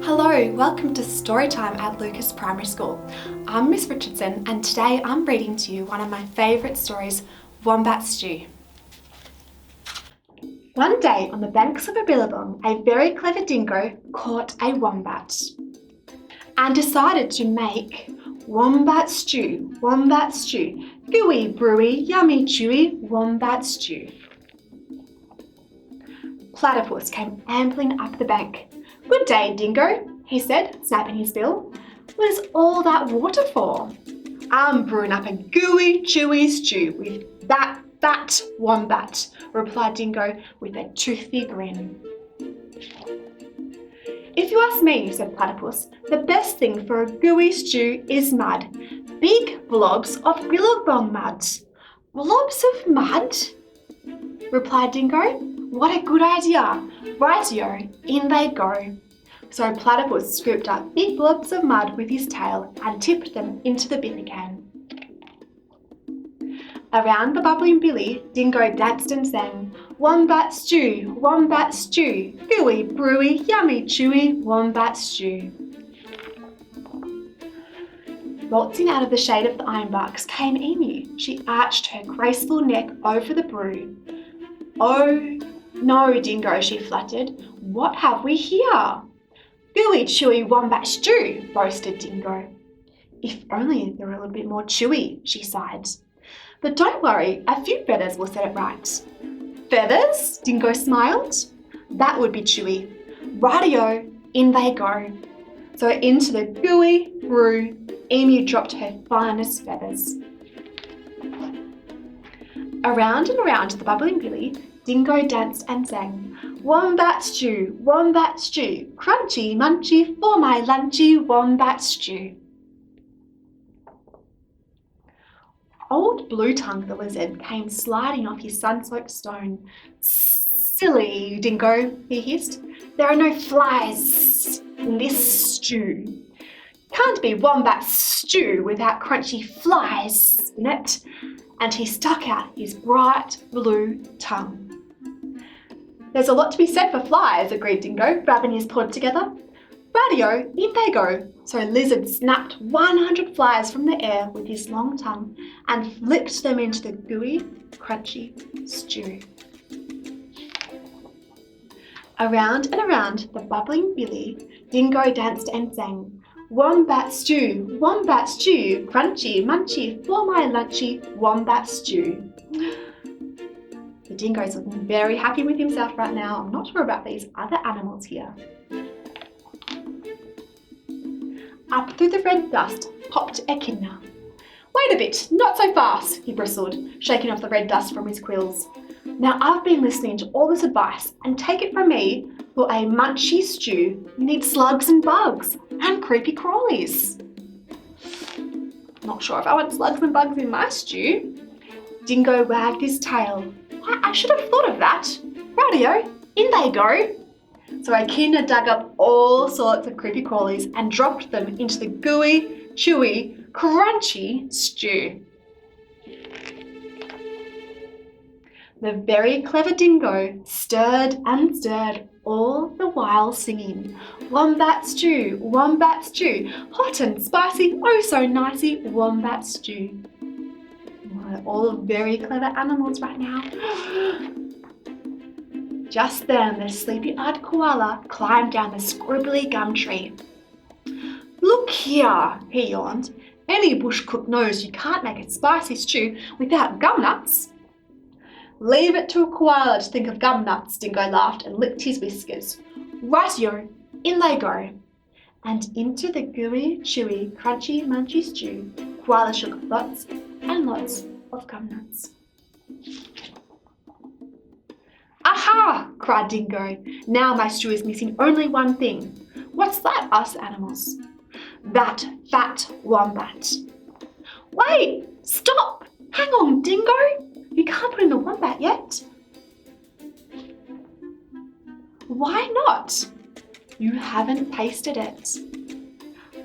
Hello, welcome to Storytime at Lucas Primary School. I'm Miss Richardson and today I'm reading to you one of my favourite stories, Wombat Stew. One day on the banks of a billabong, a very clever dingo caught a wombat and decided to make wombat stew, gooey, brewy, yummy, chewy, wombat stew. Platypus came ambling up the bank. "Good day, Dingo," he said, snapping his bill. "What is all that water for?" "I'm brewing up a gooey, chewy stew with that fat wombat," replied Dingo with a toothy grin. "If you ask me," said Platypus, "the best thing for a gooey stew is mud. Big blobs of billabong mud." "Blobs of mud?" replied Dingo. "What a good idea. Rightio, in they go." So Platypus scooped up big blobs of mud with his tail and tipped them into the billy can. Around the bubbling billy, Dingo danced and sang, wombat stew, gooey, brewy, yummy, chewy, wombat stew." Waltzing out of the shade of the ironbarks came Emu. She arched her graceful neck over the brew. "Oh, no, Dingo," she fluttered. "What have we here?" "Gooey, chewy wombat stew," boasted Dingo. "If only they were a little bit more chewy," she sighed. "But don't worry, a few feathers will set it right." "Feathers?" Dingo smiled. "That would be chewy." "Rightio, in they go." So into the gooey brew, Emu dropped her finest feathers. Around and around the bubbling billy, Dingo danced and sang, wombat stew, crunchy munchy for my lunchy wombat stew." Old Blue Tongue the lizard came sliding off his sun-soaked stone. "Silly Dingo," he hissed, "there are no flies in this stew. Can't be wombat stew without crunchy flies in it." And he stuck out his bright blue tongue. "There's a lot to be said for flies," agreed Dingo, rubbing his paw together. "Rightio, in they go." So Lizard snapped 100 flies from the air with his long tongue and flicked them into the gooey, crunchy stew. Around and around the bubbling billy, Dingo danced and sang, wombat stew, crunchy munchy for my lunchy wombat stew." The dingo's looking very happy with himself right now. I'm not sure about these other animals here. Up through the red dust popped Echidna. "Wait a bit, not so fast," he bristled, shaking off the red dust from his quills. "Now I've been listening to all this advice, and take it from me, for a munchy stew, you need slugs and bugs and creepy crawlies." "Not sure if I want slugs and bugs in my stew." Dingo wagged his tail. I should have thought of that. Rightio, in they go." So Echidna dug up all sorts of creepy crawlies and dropped them into the gooey, chewy, crunchy stew. The very clever Dingo stirred and stirred, all the while singing, wombat stew, hot and spicy, oh so nicey, wombat stew." We're all very clever animals right now. Just then the sleepy-eyed koala climbed down the scribbly gum tree. "Look here," he yawned. "Any bush cook knows you can't make a spicy stew without gum nuts." "Leave it to a koala to think of gum nuts," Dingo laughed and licked his whiskers. "Rightio, in they go." And into the gooey, chewy, crunchy, munchy stew, Koala shook lots and lots of gum nuts. "Aha!" cried Dingo. "Now my stew is missing only one thing." "What's that?" asked the animals. "That fat wombat." "Wait! Stop! Hang on, Dingo! You can't put in the wombat yet." "Why not?" "You haven't tasted it."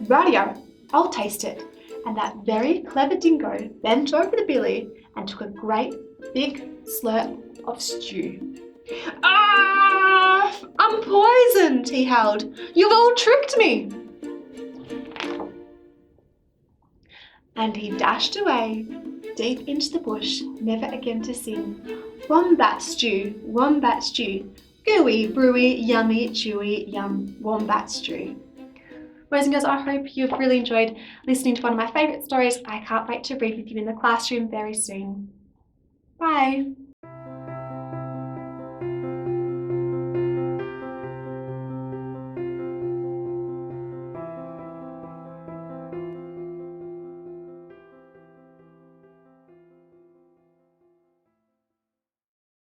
"Rightio, I'll taste it." And that very clever Dingo bent over the billy and took a great big slurp of stew. Ah, I'm poisoned, he howled. You've all tricked me. And he dashed away, deep into the bush, never again to sing. Wombat stew, gooey, brewy, yummy, chewy, yum, wombat stew. Boys and girls, I hope you've really enjoyed listening to one of my favourite stories. I can't wait to read with you in the classroom very soon. Bye.